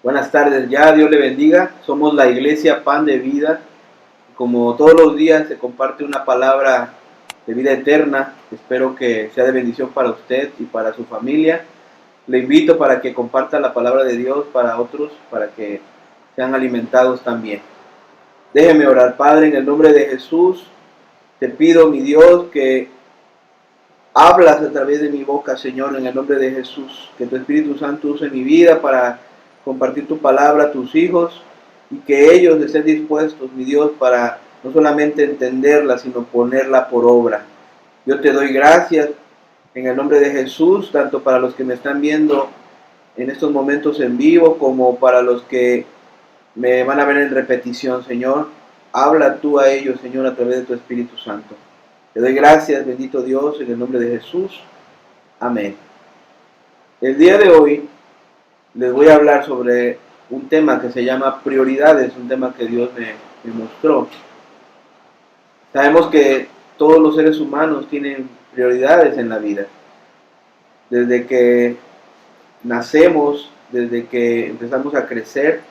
Buenas tardes, ya Dios le bendiga. Somos la Iglesia Pan de Vida. Como todos los días se comparte una palabra de vida eterna. Espero que sea de bendición para usted y para su familia. Le invito para que comparta la palabra de Dios para otros, para que sean alimentados también. Déjeme orar. Padre, en el nombre de Jesús, te pido, mi Dios, que hablas a través de mi boca, Señor, en el nombre de Jesús. Que tu Espíritu Santo use mi vida para compartir tu palabra a tus hijos y que ellos estén dispuestos, mi Dios, para no solamente entenderla, sino ponerla por obra. Yo te doy gracias en el nombre de Jesús, tanto para los que me están viendo en estos momentos en vivo, como para los que me van a ver en repetición, Señor. Habla tú a ellos, Señor, a través de tu Espíritu Santo. Te doy gracias, bendito Dios, en el nombre de Jesús. Amén. El día de hoy les voy a hablar sobre un tema que se llama prioridades, un tema que Dios me mostró. Sabemos que todos los seres humanos tienen prioridades en la vida. Desde que nacemos, desde que empezamos a crecer,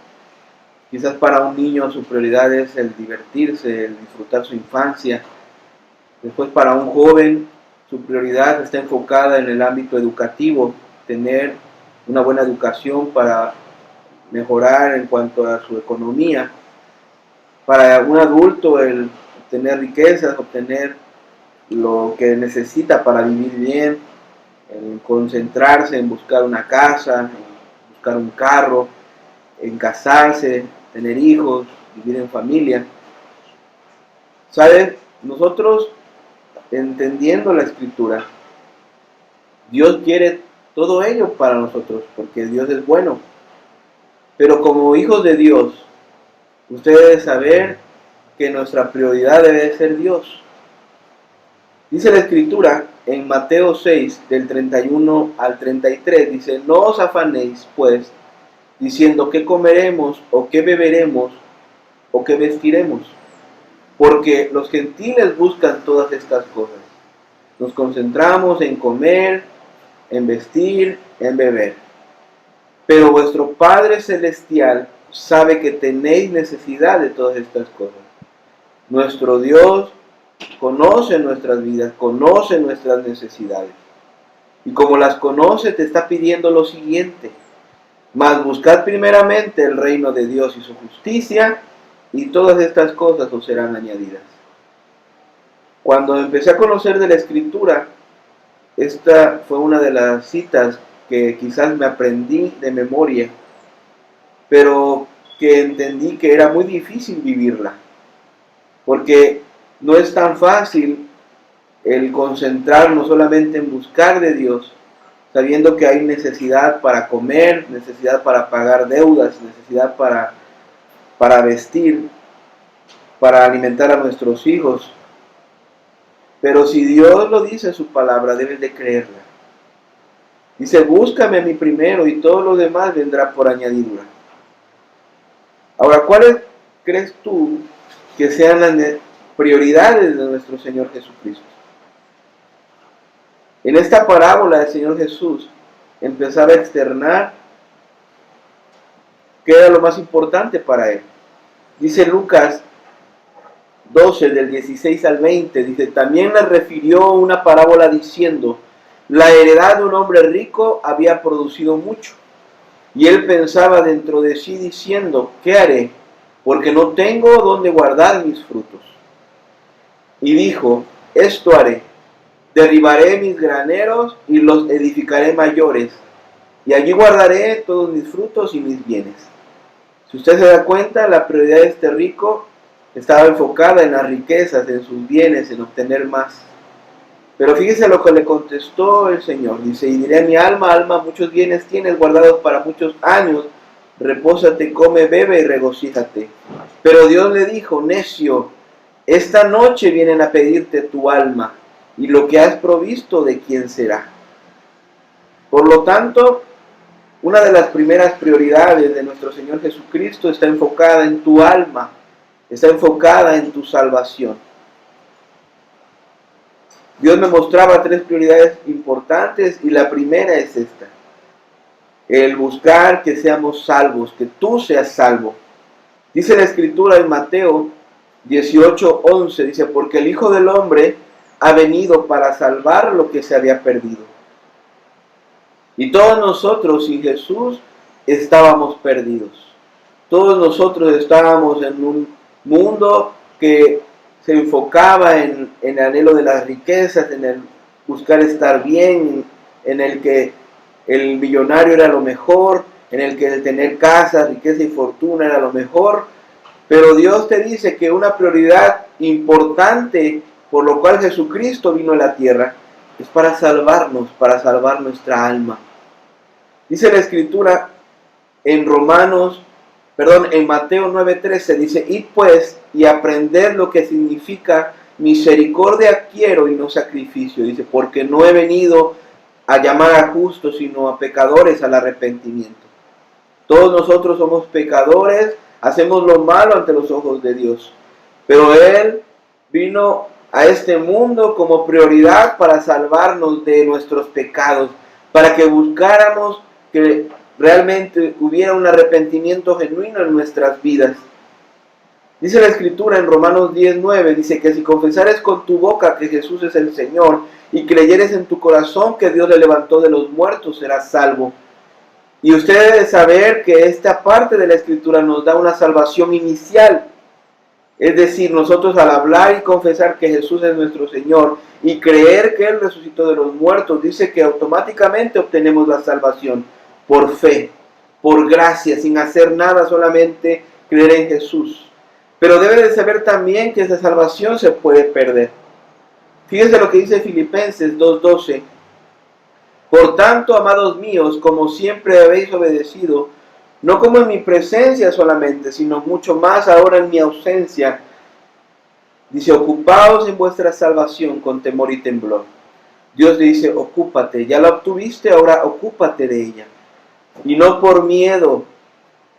quizás para un niño su prioridad es el divertirse, el disfrutar su infancia. Después para un joven su prioridad está enfocada en el ámbito educativo, tener una buena educación para mejorar en cuanto a su economía. Para un adulto el obtener riquezas, obtener lo que necesita para vivir bien, en concentrarse en buscar una casa, en buscar un carro, en casarse, tener hijos, vivir en familia. ¿Sabes? Nosotros, entendiendo la Escritura, Dios quiere todo ello para nosotros, porque Dios es bueno. Pero como hijos de Dios, usted debe saber que nuestra prioridad debe ser Dios. Dice la Escritura en Mateo 6, del 31 al 33, dice: no os afanéis, pues, diciendo qué comeremos, o qué beberemos, o qué vestiremos. Porque los gentiles buscan todas estas cosas. Nos concentramos en comer, en vestir, en beber. Pero vuestro Padre Celestial sabe que tenéis necesidad de todas estas cosas. Nuestro Dios conoce nuestras vidas, conoce nuestras necesidades. Y como las conoce, te está pidiendo lo siguiente: mas buscad primeramente el reino de Dios y su justicia, y todas estas cosas os serán añadidas. Cuando empecé a conocer de la Escritura, esta fue una de las citas que quizás me aprendí de memoria, pero que entendí que era muy difícil vivirla, porque no es tan fácil el concentrarnos solamente en buscar de Dios, sabiendo que hay necesidad para comer, necesidad para pagar deudas, necesidad para vestir, para alimentar a nuestros hijos. Pero si Dios lo dice en su palabra, debes de creerla. Dice: búscame a mí primero y todo lo demás vendrá por añadidura. Ahora, ¿cuáles crees tú que sean las prioridades de nuestro Señor Jesucristo? En esta parábola el Señor Jesús empezaba a externar qué era lo más importante para Él. Dice Lucas 12, del 16 al 20, dice: también le refirió una parábola diciendo: la heredad de un hombre rico había producido mucho. Y él pensaba dentro de sí diciendo, ¿qué haré? Porque no tengo donde guardar mis frutos. Y dijo, esto haré, derribaré mis graneros y los edificaré mayores, y allí guardaré todos mis frutos y mis bienes. Si usted se da cuenta, la prioridad de este rico estaba enfocada en las riquezas, en sus bienes, en obtener más. Pero fíjese lo que le contestó el Señor. Dice, y diré a mi alma, alma, muchos bienes tienes guardados para muchos años. Repósate, come, bebe y regocíjate. Pero Dios le dijo, necio, esta noche vienen a pedirte tu alma, y lo que has provisto, ¿de quién será? Por lo tanto, una de las primeras prioridades de nuestro Señor Jesucristo está enfocada en tu alma, está enfocada en tu salvación. Dios me mostraba tres prioridades importantes y la primera es esta: el buscar que seamos salvos, que tú seas salvo. Dice la Escritura en Mateo 18:11, dice, porque el Hijo del Hombre ha venido para salvar lo que se había perdido. Y todos nosotros sin Jesús estábamos perdidos. Todos nosotros estábamos en un mundo que se enfocaba en el anhelo de las riquezas, en el buscar estar bien, en el que el millonario era lo mejor, en el que el tener casa, riqueza y fortuna era lo mejor. Pero Dios te dice que una prioridad importante por lo cual Jesucristo vino a la tierra es para salvarnos, para salvar nuestra alma. Dice la Escritura en Mateo 9:13, dice, id pues y aprended lo que significa misericordia quiero y no sacrificio. Dice, porque no he venido a llamar a justos, sino a pecadores al arrepentimiento. Todos nosotros somos pecadores, hacemos lo malo ante los ojos de Dios. Pero Él vino a este mundo como prioridad para salvarnos de nuestros pecados, para que buscáramos que realmente hubiera un arrepentimiento genuino en nuestras vidas. Dice la Escritura en Romanos 10:9, dice que si confesares con tu boca que Jesús es el Señor y creyeres en tu corazón que Dios le levantó de los muertos, serás salvo. Y usted debe saber que esta parte de la Escritura nos da una salvación inicial. Es decir, nosotros al hablar y confesar que Jesús es nuestro Señor y creer que Él resucitó de los muertos, dice que automáticamente obtenemos la salvación por fe, por gracia, sin hacer nada, solamente creer en Jesús. Pero debe de saber también que esa salvación se puede perder. Fíjense lo que dice Filipenses 2:12. Por tanto, amados míos, como siempre habéis obedecido, no como en mi presencia solamente, sino mucho más ahora en mi ausencia, dice, ocupaos en vuestra salvación con temor y temblor. Dios le dice, ocúpate, ya la obtuviste, ahora ocúpate de ella. Y no por miedo,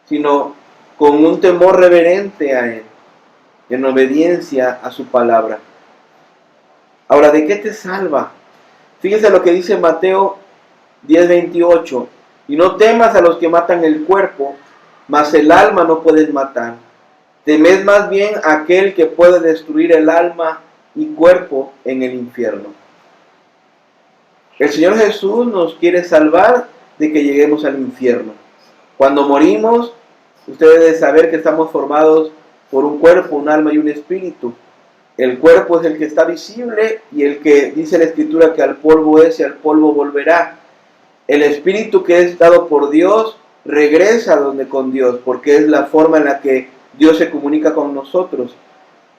sino con un temor reverente a Él, en obediencia a su palabra. Ahora, ¿de qué te salva? Fíjense lo que dice Mateo 10:28. Y no temas a los que matan el cuerpo, mas el alma no pueden matar. Temed más bien a aquel que puede destruir el alma y cuerpo en el infierno. El Señor Jesús nos quiere salvar de que lleguemos al infierno. Cuando morimos, usted debe saber que estamos formados por un cuerpo, un alma y un espíritu. El cuerpo es el que está visible y el que dice la Escritura que al polvo es y al polvo volverá. El espíritu que es dado por Dios regresa donde con Dios, porque es la forma en la que Dios se comunica con nosotros.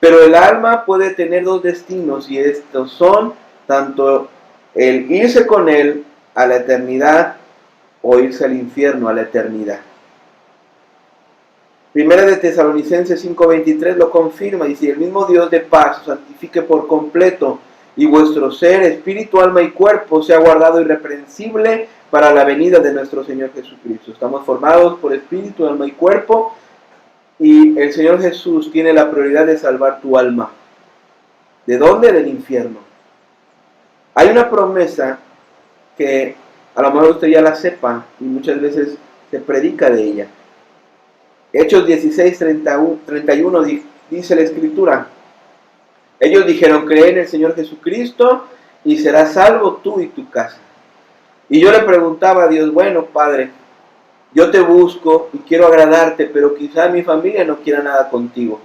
Pero el alma puede tener dos destinos y estos son tanto el irse con Él a la eternidad o irse al infierno a la eternidad. Primera de Tesalonicenses 5:23 lo confirma, y si el mismo Dios de paz os santifique por completo y vuestro ser, espíritu, alma y cuerpo sea guardado irreprensible para la venida de nuestro Señor Jesucristo. Estamos formados por espíritu, alma y cuerpo, y el Señor Jesús tiene la prioridad de salvar tu alma. ¿De dónde? Del infierno. Hay una promesa que a lo mejor usted ya la sepa y muchas veces se predica de ella. Hechos 16:31 dice la Escritura: ellos dijeron, cree en el Señor Jesucristo y serás salvo tú y tu casa. Y yo le preguntaba a Dios, bueno, Padre, Yo te busco y quiero agradarte, pero quizá mi familia no quiera nada contigo.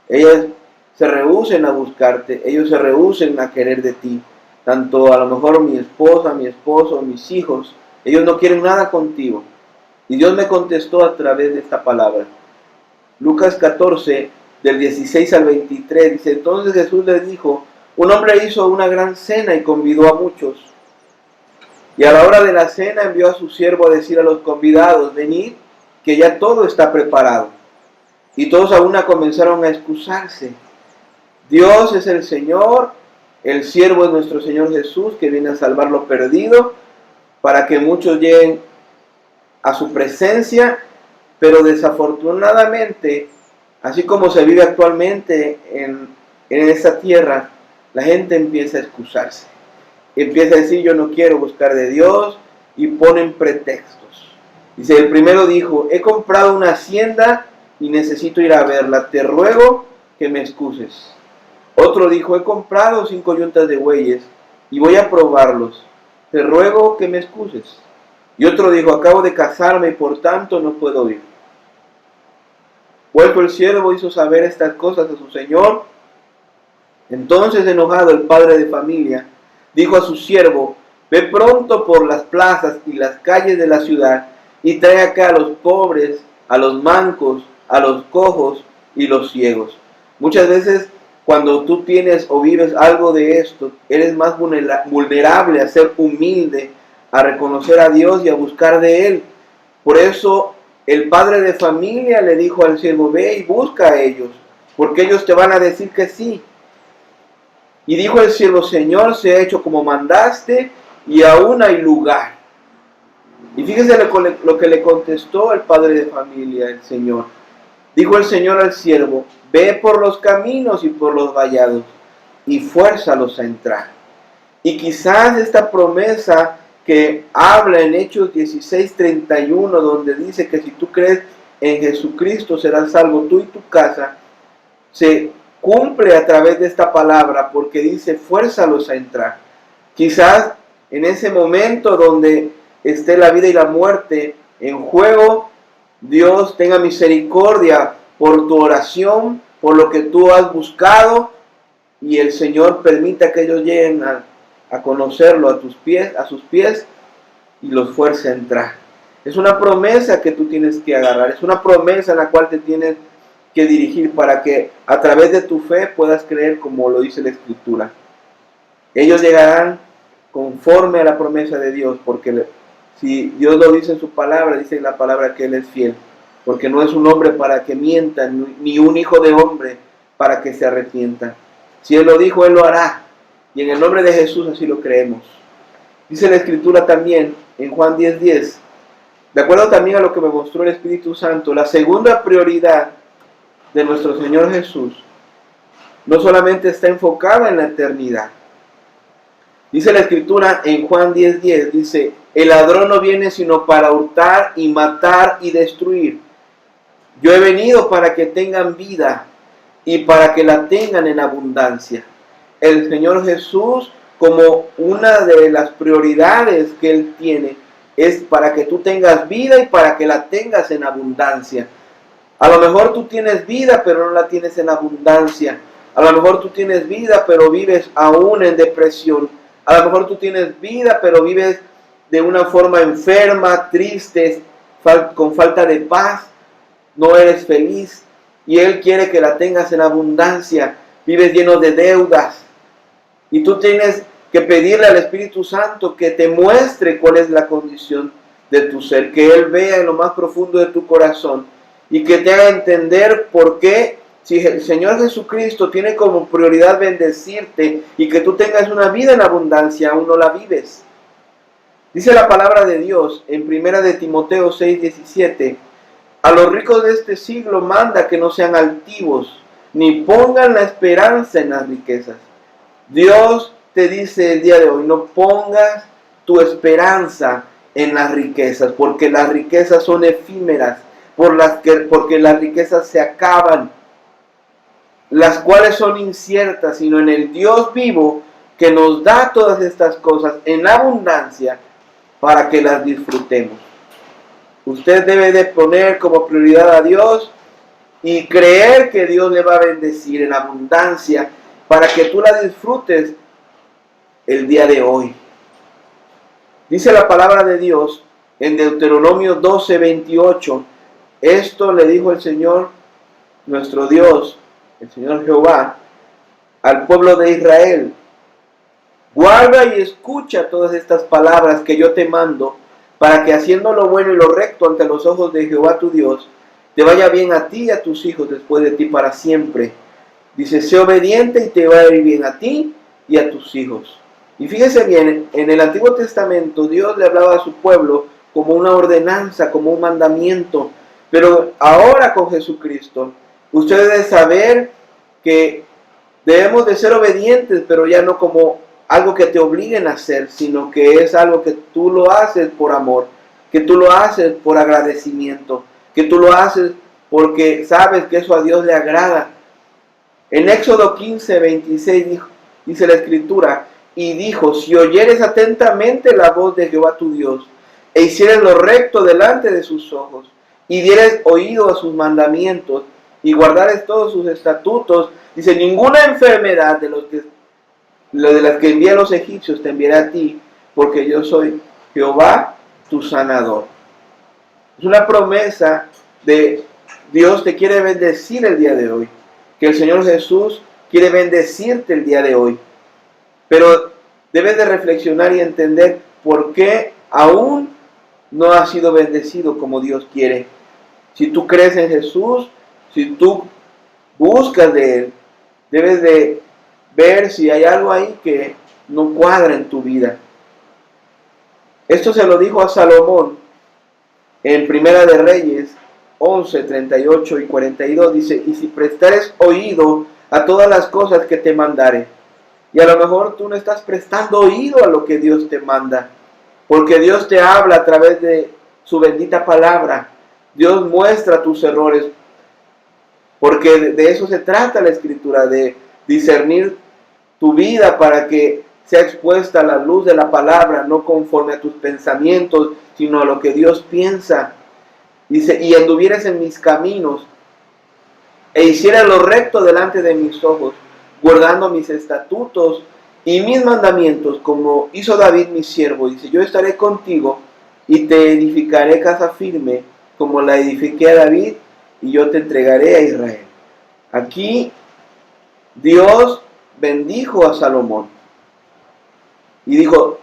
Ellas se rehúsen a buscarte, ellos se rehúsen a querer de ti. Tanto a lo mejor mi esposa, mi esposo, mis hijos, ellos no quieren nada contigo. Y Dios me contestó a través de esta palabra. Lucas 14, del 16 al 23, dice: entonces Jesús les dijo, un hombre hizo una gran cena y convidó a muchos. Y a la hora de la cena envió a su siervo a decir a los convidados, venid, que ya todo está preparado. Y todos a una comenzaron a excusarse. Dios es el Señor, el siervo es nuestro Señor Jesús, que viene a salvar lo perdido, para que muchos lleguen a su presencia. Pero desafortunadamente, así como se vive actualmente en esta tierra, la gente empieza a excusarse. Empieza a decir, yo no quiero buscar de Dios, y ponen pretextos. Dice, el primero dijo, he comprado una hacienda y necesito ir a verla, te ruego que me excuses. Otro dijo, he comprado 5 yuntas de bueyes y voy a probarlos, te ruego que me excuses. Y otro dijo, acabo de casarme y por tanto no puedo ir. Vuelto el siervo hizo saber estas cosas a su señor. Entonces, enojado, el padre de familia dijo a su siervo, ve pronto por las plazas y las calles de la ciudad y trae acá a los pobres, a los mancos, a los cojos y los ciegos. Muchas veces cuando tú tienes o vives algo de esto, eres más vulnerable a ser humilde, a reconocer a Dios y a buscar de Él. Por eso el padre de familia le dijo al siervo, ve y busca a ellos, porque ellos te van a decir que sí. Y dijo el siervo, Señor, se ha hecho como mandaste y aún hay lugar. Y fíjese lo que le contestó el padre de familia, el Señor. Dijo el Señor al siervo, ve por los caminos y por los vallados y fuérzalos a entrar. Y quizás esta promesa que habla en Hechos 16:31, donde dice que si tú crees en Jesucristo serás salvo tú y tu casa, se cumple a través de esta palabra, porque dice fuérzalos a entrar. Quizás en ese momento donde esté la vida y la muerte en juego, Dios tenga misericordia por tu oración, por lo que tú has buscado, y el Señor permita que ellos lleguen a conocerlo a sus pies, y los fuerce a entrar. Es una promesa que tú tienes que agarrar, es una promesa en la cual te tienes que dirigir para que a través de tu fe puedas creer como lo dice la Escritura. Ellos llegarán conforme a la promesa de Dios, porque si Dios lo dice en su palabra, dice en la palabra que Él es fiel, porque no es un hombre para que mienta, ni un hijo de hombre para que se arrepienta. Si Él lo dijo, Él lo hará, y en el nombre de Jesús así lo creemos. Dice la Escritura también en Juan 10:10, de acuerdo también a lo que me mostró el Espíritu Santo, la segunda prioridad de nuestro Señor Jesús no solamente está enfocada en la eternidad. Dice la Escritura en Juan 10:10, dice, el ladrón no viene sino para hurtar y matar y destruir. Yo he venido para que tengan vida y para que la tengan en abundancia. El Señor Jesús, como una de las prioridades que Él tiene, es para que tú tengas vida y para que la tengas en abundancia. A lo mejor tú tienes vida, pero no la tienes en abundancia. A lo mejor tú tienes vida, pero vives aún en depresión. A lo mejor tú tienes vida, pero vives de una forma enferma, triste, con falta de paz. No eres feliz. Y Él quiere que la tengas en abundancia. Vives lleno de deudas. Y tú tienes que pedirle al Espíritu Santo que te muestre cuál es la condición de tu ser. Que Él vea en lo más profundo de tu corazón. Y que te haga entender por qué, si el Señor Jesucristo tiene como prioridad bendecirte y que tú tengas una vida en abundancia, aún no la vives. Dice la palabra de Dios en 1 de Timoteo 6:17, a los ricos de este siglo manda que no sean altivos, ni pongan la esperanza en las riquezas. Dios te dice el día de hoy, no pongas tu esperanza en las riquezas, porque las riquezas son efímeras, porque las riquezas se acaban, las cuales son inciertas, sino en el Dios vivo que nos da todas estas cosas en abundancia para que las disfrutemos. Usted debe de poner como prioridad a Dios y creer que Dios le va a bendecir en abundancia para que tú la disfrutes el día de hoy. Dice la palabra de Dios en Deuteronomio 12:28. Esto le dijo el Señor, nuestro Dios, el Señor Jehová, al pueblo de Israel. Guarda y escucha todas estas palabras que yo te mando, para que haciendo lo bueno y lo recto ante los ojos de Jehová tu Dios, te vaya bien a ti y a tus hijos después de ti para siempre. Dice, sé obediente y te va a ir bien a ti y a tus hijos. Y fíjese bien, en el Antiguo Testamento Dios le hablaba a su pueblo como una ordenanza, como un mandamiento. Pero ahora con Jesucristo, usted debe saber que debemos de ser obedientes, pero ya no como algo que te obliguen a hacer, sino que es algo que tú lo haces por amor, que tú lo haces por agradecimiento, que tú lo haces porque sabes que eso a Dios le agrada. En Éxodo 15:26 dice la Escritura, y dijo, si oyeres atentamente la voz de Jehová tu Dios, e hicieres lo recto delante de sus ojos, y dieres oído a sus mandamientos, y guardares todos sus estatutos, dice, ninguna enfermedad de las que envié a los egipcios te enviaré a ti, porque yo soy Jehová tu sanador. Es una promesa de Dios, te quiere bendecir el día de hoy, que el Señor Jesús quiere bendecirte el día de hoy. Pero debes de reflexionar y entender por qué aún no has sido bendecido como Dios quiere. Si tú crees en Jesús, si tú buscas de Él, debes de ver si hay algo ahí que no cuadra en tu vida. Esto se lo dijo a Salomón en Primera de Reyes 11:38 y 42. Dice, y si prestares oído a todas las cosas que te mandare. Y a lo mejor tú no estás prestando oído a lo que Dios te manda, porque Dios te habla a través de su bendita palabra. Dios muestra tus errores, porque de eso se trata la Escritura, de discernir tu vida para que sea expuesta a la luz de la palabra, no conforme a tus pensamientos, sino a lo que Dios piensa. Dice, y anduvieres en mis caminos, e hicieras lo recto delante de mis ojos, guardando mis estatutos y mis mandamientos, como hizo David mi siervo. Dice, yo estaré contigo y te edificaré casa firme, como la edifiqué a David, y yo te entregaré a Israel. Aquí Dios bendijo a Salomón y dijo,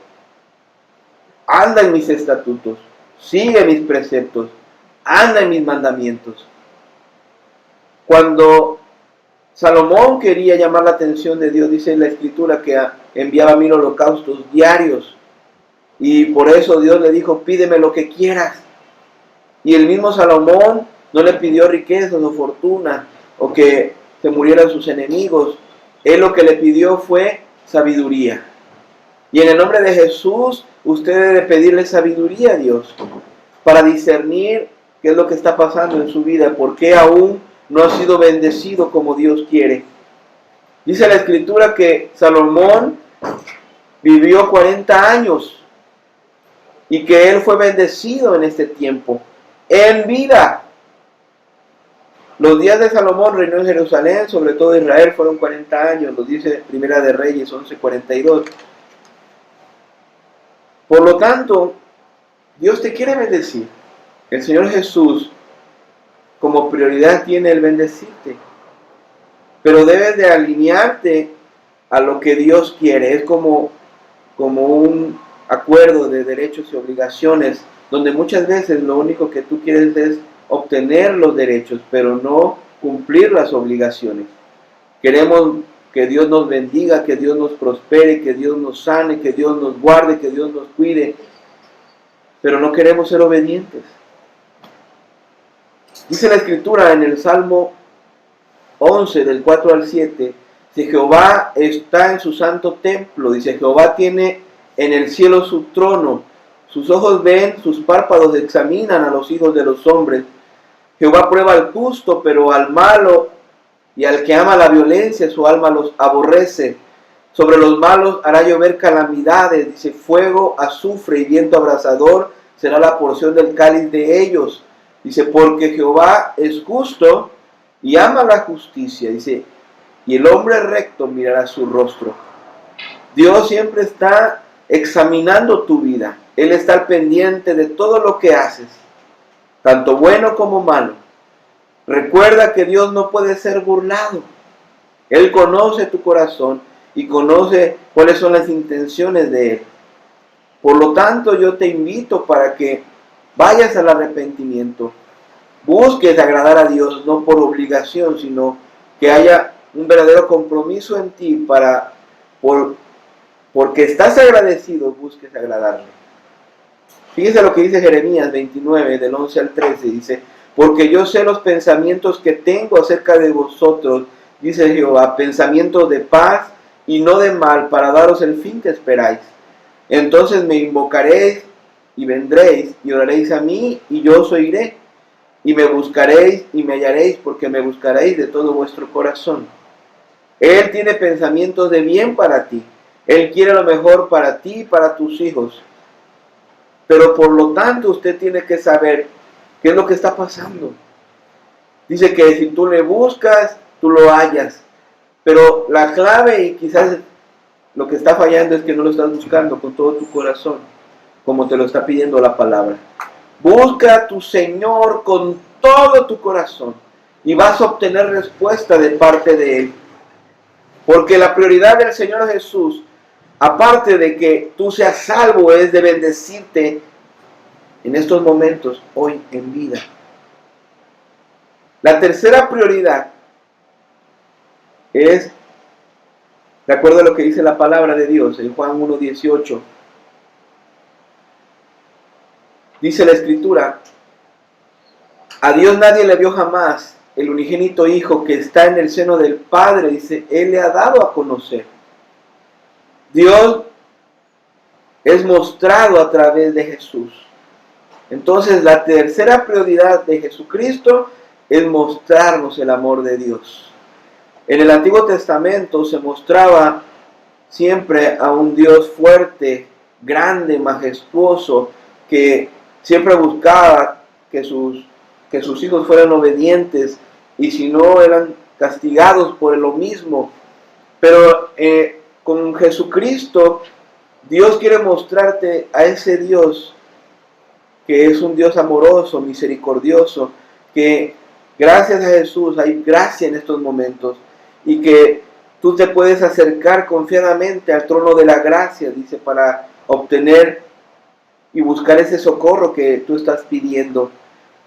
anda en mis estatutos, sigue mis preceptos, anda en mis mandamientos. Cuando Salomón quería llamar la atención de Dios, dice en la Escritura que enviaba 1000 holocaustos diarios, y por eso Dios le dijo, pídeme lo que quieras. Y el mismo Salomón no le pidió riquezas o fortuna, o que se murieran sus enemigos. Él lo que le pidió fue sabiduría. Y en el nombre de Jesús, usted debe pedirle sabiduría a Dios, para discernir qué es lo que está pasando en su vida, por qué aún no ha sido bendecido como Dios quiere. Dice la Escritura que Salomón vivió 40 años y que él fue bendecido en este tiempo, en vida. Los días de Salomón reinó en Jerusalén, sobre todo Israel, fueron 40 años, lo dice Primera de Reyes 11:42. Por lo tanto, Dios te quiere bendecir. El Señor Jesús como prioridad tiene el bendecirte, pero debes de alinearte a lo que Dios quiere. Es como un acuerdo de derechos y obligaciones, donde muchas veces lo único que tú quieres es obtener los derechos, pero no cumplir las obligaciones. Queremos que Dios nos bendiga, que Dios nos prospere, que Dios nos sane, que Dios nos guarde, que Dios nos cuide, pero no queremos ser obedientes. Dice la Escritura en el Salmo 11, del 4 al 7, dice, Jehová está en su santo templo, dice, Jehová tiene en el cielo su trono, sus ojos ven, sus párpados examinan a los hijos de los hombres. Jehová prueba al justo, pero al malo y al que ama la violencia, su alma los aborrece. Sobre los malos hará llover calamidades, dice, fuego, azufre y viento abrasador será la porción del cáliz de ellos. Dice, porque Jehová es justo y ama la justicia. Dice, y el hombre recto mirará su rostro. Dios siempre está examinando tu vida. Él está al pendiente de todo lo que haces, tanto bueno como malo. Recuerda que Dios no puede ser burlado. Él conoce tu corazón y conoce cuáles son las intenciones de Él. Por lo tanto, yo te invito para que vayas al arrepentimiento. Busques agradar a Dios, no por obligación, sino que haya un verdadero compromiso en ti porque estás agradecido, busques agradarle. Fíjense lo que dice Jeremías 29, del 11 al 13, dice, porque yo sé los pensamientos que tengo acerca de vosotros, dice Jehová, pensamientos de paz y no de mal, para daros el fin que esperáis. Entonces me invocaréis y vendréis y oraréis a mí y yo os oiré. Y me buscaréis y me hallaréis, porque me buscaréis de todo vuestro corazón. Él tiene pensamientos de bien para ti. Él quiere lo mejor para ti y para tus hijos. Pero por lo tanto usted tiene que saber qué es lo que está pasando. Dice que si tú le buscas, tú lo hallas. Pero la clave, y quizás lo que está fallando, es que no lo estás buscando con todo tu corazón, como te lo está pidiendo la palabra. Busca a tu Señor con todo tu corazón y vas a obtener respuesta de parte de Él. Porque la prioridad del Señor Jesús, aparte de que tú seas salvo, es de bendecirte en estos momentos, hoy en vida. La tercera prioridad es, de acuerdo a lo que dice la palabra de Dios en Juan 1:18, dice la Escritura, a Dios nadie le vio jamás, el unigénito Hijo que está en el seno del Padre, dice, Él le ha dado a conocer. Dios es mostrado a través de Jesús. Entonces la tercera prioridad de Jesucristo es mostrarnos el amor de Dios. En el Antiguo Testamento se mostraba siempre a un Dios fuerte, grande, majestuoso, que siempre buscaba que sus hijos fueran obedientes y si no eran castigados por lo mismo. Pero con Jesucristo, Dios quiere mostrarte a ese Dios que es un Dios amoroso, misericordioso, que gracias a Jesús hay gracia en estos momentos y que tú te puedes acercar confiadamente al trono de la gracia, dice, para obtener y buscar ese socorro que tú estás pidiendo,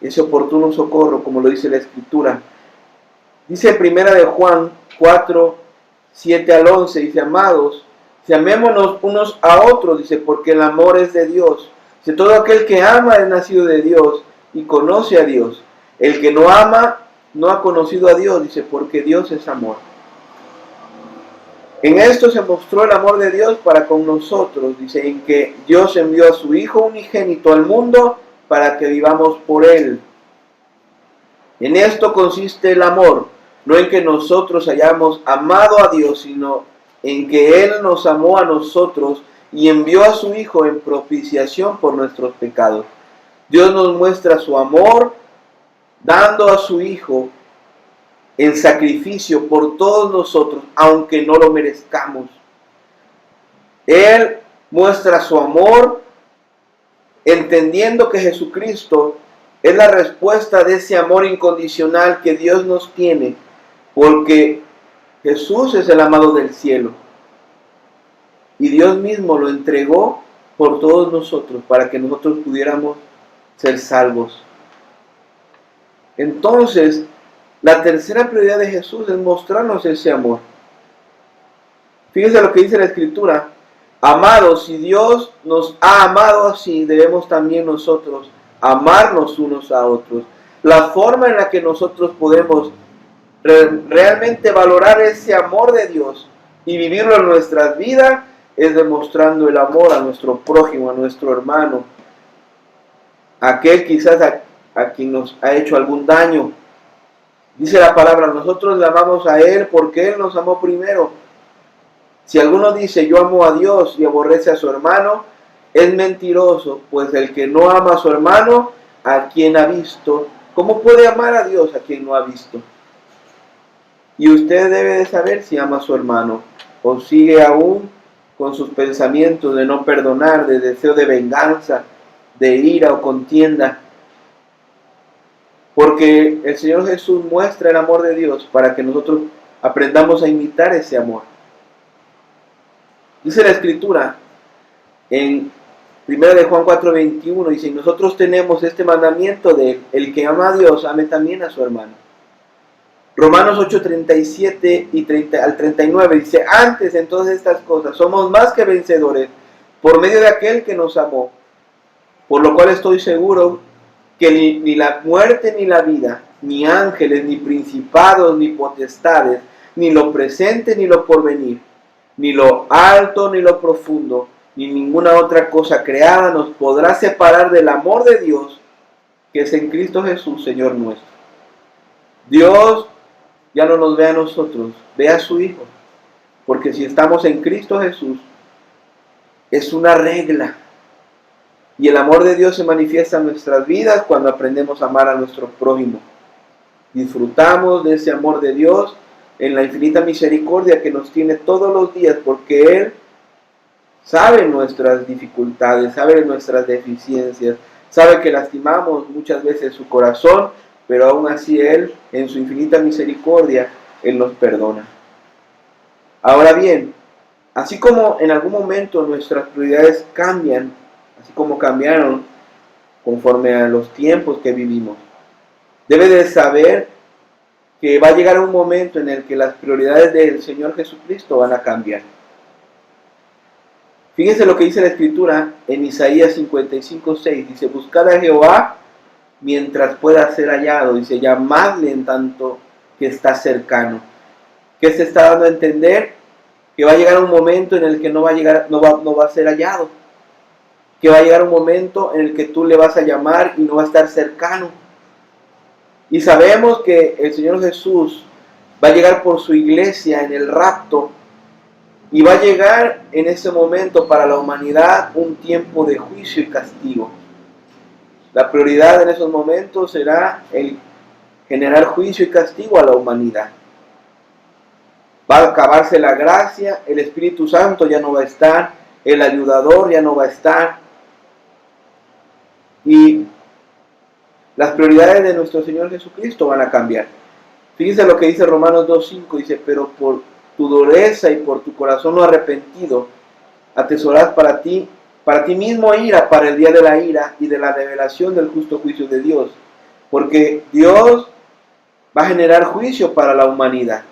ese oportuno socorro, como lo dice la Escritura. Dice primera de Juan 4, 7 al 11, dice, amados, si amémonos unos a otros, dice, porque el amor es de Dios. Dice, todo aquel que ama es nacido de Dios y conoce a Dios. El que no ama no ha conocido a Dios, dice, porque Dios es amor. En esto se mostró el amor de Dios para con nosotros, dice, en que Dios envió a su Hijo unigénito al mundo para que vivamos por Él. En esto consiste el amor, no en que nosotros hayamos amado a Dios, sino en que Él nos amó a nosotros y envió a su Hijo en propiciación por nuestros pecados. Dios nos muestra su amor dando a su Hijo en sacrificio por todos nosotros, aunque no lo merezcamos. Él muestra su amor entendiendo que Jesucristo es la respuesta de ese amor incondicional que Dios nos tiene, porque Jesús es el amado del cielo y Dios mismo lo entregó por todos nosotros para que nosotros pudiéramos ser salvos. Entonces, la tercera prioridad de Jesús es mostrarnos ese amor. Fíjense lo que dice la Escritura. Amados, si Dios nos ha amado así, debemos también nosotros amarnos unos a otros. La forma en la que nosotros podemos realmente valorar ese amor de Dios y vivirlo en nuestras vidas es demostrando el amor a nuestro prójimo, a nuestro hermano, aquel quizás a quien nos ha hecho algún daño. Dice la palabra, nosotros le amamos a Él porque Él nos amó primero. Si alguno dice yo amo a Dios y aborrece a su hermano, es mentiroso, pues el que no ama a su hermano, a quien ha visto, ¿cómo puede amar a Dios a quien no ha visto? Y usted debe de saber si ama a su hermano o sigue aún con sus pensamientos de no perdonar, de deseo de venganza, de ira o contienda. Porque el Señor Jesús muestra el amor de Dios para que nosotros aprendamos a imitar ese amor. Dice la Escritura en 1 de Juan 4:21, dice: nosotros tenemos este mandamiento de el que ama a Dios, ame también a su hermano. Romanos 8:37 al 39 dice: antes en todas estas cosas somos más que vencedores por medio de aquel que nos amó, por lo cual estoy seguro que ni la muerte ni la vida, ni ángeles, ni principados, ni potestades, ni lo presente ni lo porvenir, ni lo alto ni lo profundo, ni ninguna otra cosa creada nos podrá separar del amor de Dios que es en Cristo Jesús, Señor nuestro. Dios ya no nos ve a nosotros, ve a su Hijo, porque si estamos en Cristo Jesús, es una regla. Y el amor de Dios se manifiesta en nuestras vidas cuando aprendemos a amar a nuestro prójimo. Disfrutamos de ese amor de Dios en la infinita misericordia que nos tiene todos los días, porque Él sabe nuestras dificultades, sabe nuestras deficiencias, sabe que lastimamos muchas veces su corazón, pero aún así Él, en su infinita misericordia, Él nos perdona. Ahora bien, así como en algún momento nuestras prioridades cambian, así como cambiaron conforme a los tiempos que vivimos, debe de saber que va a llegar un momento en el que las prioridades del Señor Jesucristo van a cambiar. Fíjense lo que dice la Escritura en Isaías 55:6. Dice: buscad a Jehová mientras pueda ser hallado. Dice: llamadle en tanto que está cercano. ¿Qué se está dando a entender? Que va a llegar un momento en el que no va a ser hallado. Que va a llegar un momento en el que tú le vas a llamar y no va a estar cercano. Y sabemos que el Señor Jesús va a llegar por su iglesia en el rapto. Y va a llegar en ese momento para la humanidad un tiempo de juicio y castigo. La prioridad en esos momentos será el generar juicio y castigo a la humanidad. Va a acabarse la gracia, el Espíritu Santo ya no va a estar, el ayudador ya no va a estar. Y las prioridades de nuestro Señor Jesucristo van a cambiar. Fíjense lo que dice Romanos 2:5, dice: pero por tu dureza y por tu corazón no arrepentido, atesorás para ti mismo ira para el día de la ira y de la revelación del justo juicio de Dios. Porque Dios va a generar juicio para la humanidad.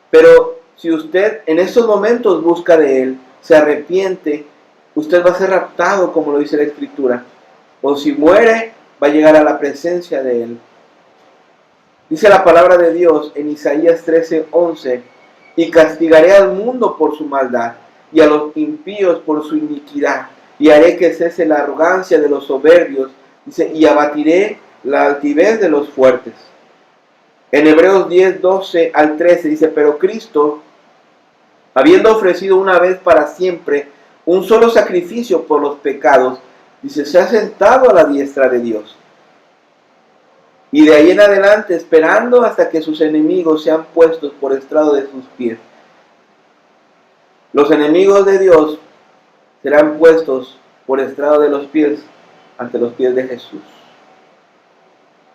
Pero si usted en estos momentos busca de Él, se arrepiente, usted va a ser raptado, como lo dice la Escritura. O si muere, va a llegar a la presencia de Él. Dice la palabra de Dios en Isaías 13:11: y castigaré al mundo por su maldad, y a los impíos por su iniquidad, y haré que cese la arrogancia de los soberbios, dice, y abatiré la altivez de los fuertes. En Hebreos 10:12 al 13 dice: pero Cristo, habiendo ofrecido una vez para siempre un solo sacrificio por los pecados, dice, se ha sentado a la diestra de Dios. Y de ahí en adelante, esperando hasta que sus enemigos sean puestos por estrado de sus pies. Los enemigos de Dios serán puestos por estrado de los pies ante los pies de Jesús.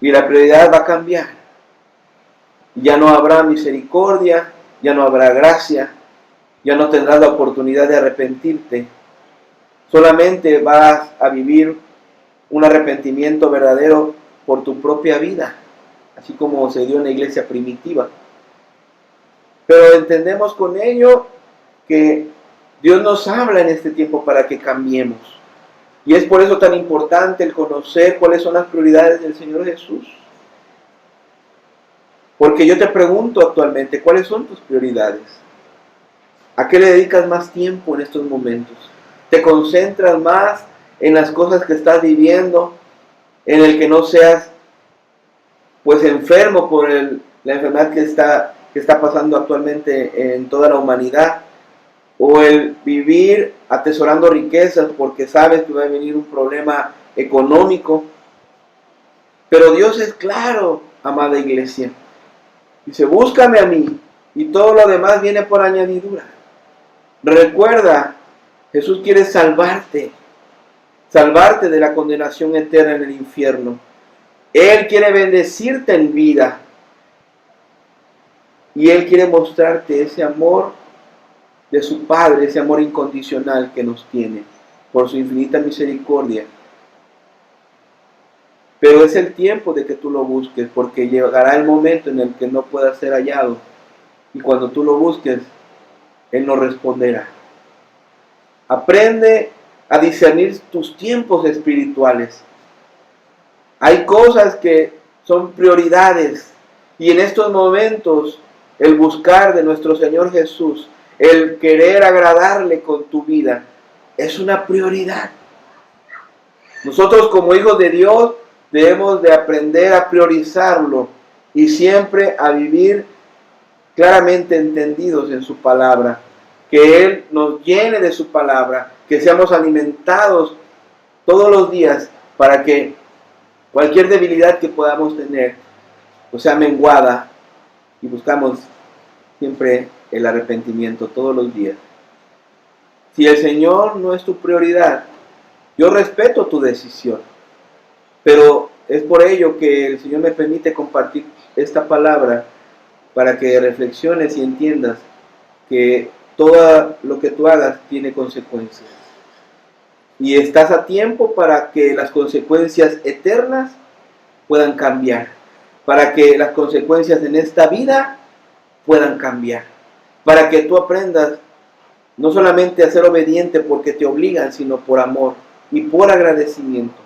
Y la prioridad va a cambiar. Ya no habrá misericordia, ya no habrá gracia, ya no tendrás la oportunidad de arrepentirte. Solamente vas a vivir un arrepentimiento verdadero por tu propia vida, así como se dio en la iglesia primitiva. Pero entendemos con ello que Dios nos habla en este tiempo para que cambiemos. Y es por eso tan importante el conocer cuáles son las prioridades del Señor Jesús. Porque yo te pregunto actualmente, ¿cuáles son tus prioridades? ¿A qué le dedicas más tiempo en estos momentos? ¿Te concentras más en las cosas que estás viviendo, en el que no seas pues enfermo por la enfermedad que está pasando actualmente en toda la humanidad? o el vivir atesorando riquezas porque sabes que va a venir un problema económico. Pero Dios es claro, amada iglesia. Dice, búscame a mí y todo lo demás viene por añadidura. Recuerda, Jesús quiere salvarte de la condenación eterna en el infierno. Él quiere bendecirte en vida y Él quiere mostrarte ese amor de su Padre, ese amor incondicional que nos tiene por su infinita misericordia. Pero es el tiempo de que tú lo busques, porque llegará el momento en el que no pueda ser hallado. Y cuando tú lo busques, Él no responderá. Aprende a discernir tus tiempos espirituales. Hay cosas que son prioridades. Y en estos momentos, el buscar de nuestro Señor Jesús, el querer agradarle con tu vida, es una prioridad. Nosotros como hijos de Dios debemos de aprender a priorizarlo y siempre a vivir claramente entendidos en su palabra. Que Él nos llene de su palabra, que seamos alimentados todos los días para que cualquier debilidad que podamos tener pues sea menguada y buscamos siempre el arrepentimiento todos los días. Si el Señor no es tu prioridad, yo respeto tu decisión, pero es por ello que el Señor me permite compartir esta palabra para que reflexiones y entiendas que todo lo que tú hagas tiene consecuencias. Y estás a tiempo para que las consecuencias eternas puedan cambiar, para que las consecuencias en esta vida puedan cambiar, para que tú aprendas no solamente a ser obediente porque te obligan, sino por amor y por agradecimiento.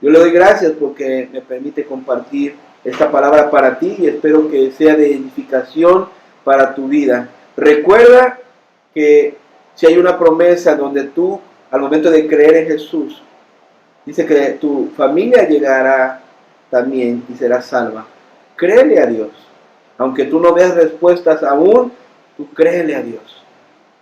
Yo le doy gracias porque me permite compartir esta palabra para ti y espero que sea de edificación para tu vida. Recuerda que si hay una promesa donde tú, al momento de creer en Jesús, dice que tu familia llegará también y será salva. Créele a Dios. Aunque tú no veas respuestas aún, tú créele a Dios.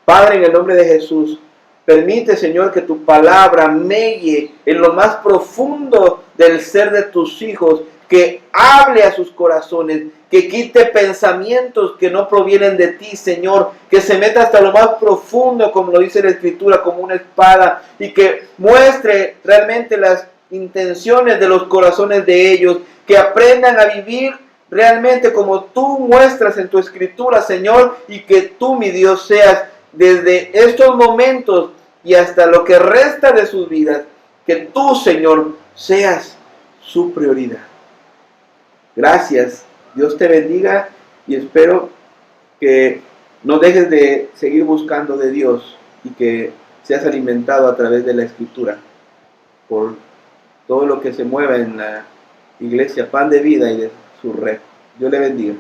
Padre, en el nombre de Jesús, permite, Señor, que tu palabra melle en lo más profundo del ser de tus hijos, que hable a sus corazones, que quite pensamientos que no provienen de ti, Señor, que se meta hasta lo más profundo, como lo dice la Escritura, como una espada, y que muestre realmente las intenciones de los corazones de ellos, que aprendan a vivir realmente como tú muestras en tu Escritura, Señor, y que tú, mi Dios, seas desde estos momentos y hasta lo que resta de sus vidas, que tú, Señor, seas su prioridad. Gracias, Dios te bendiga y espero que no dejes de seguir buscando de Dios y que seas alimentado a través de la Escritura por todo lo que se mueve en la iglesia Pan de Vida y de su red. Dios le bendiga.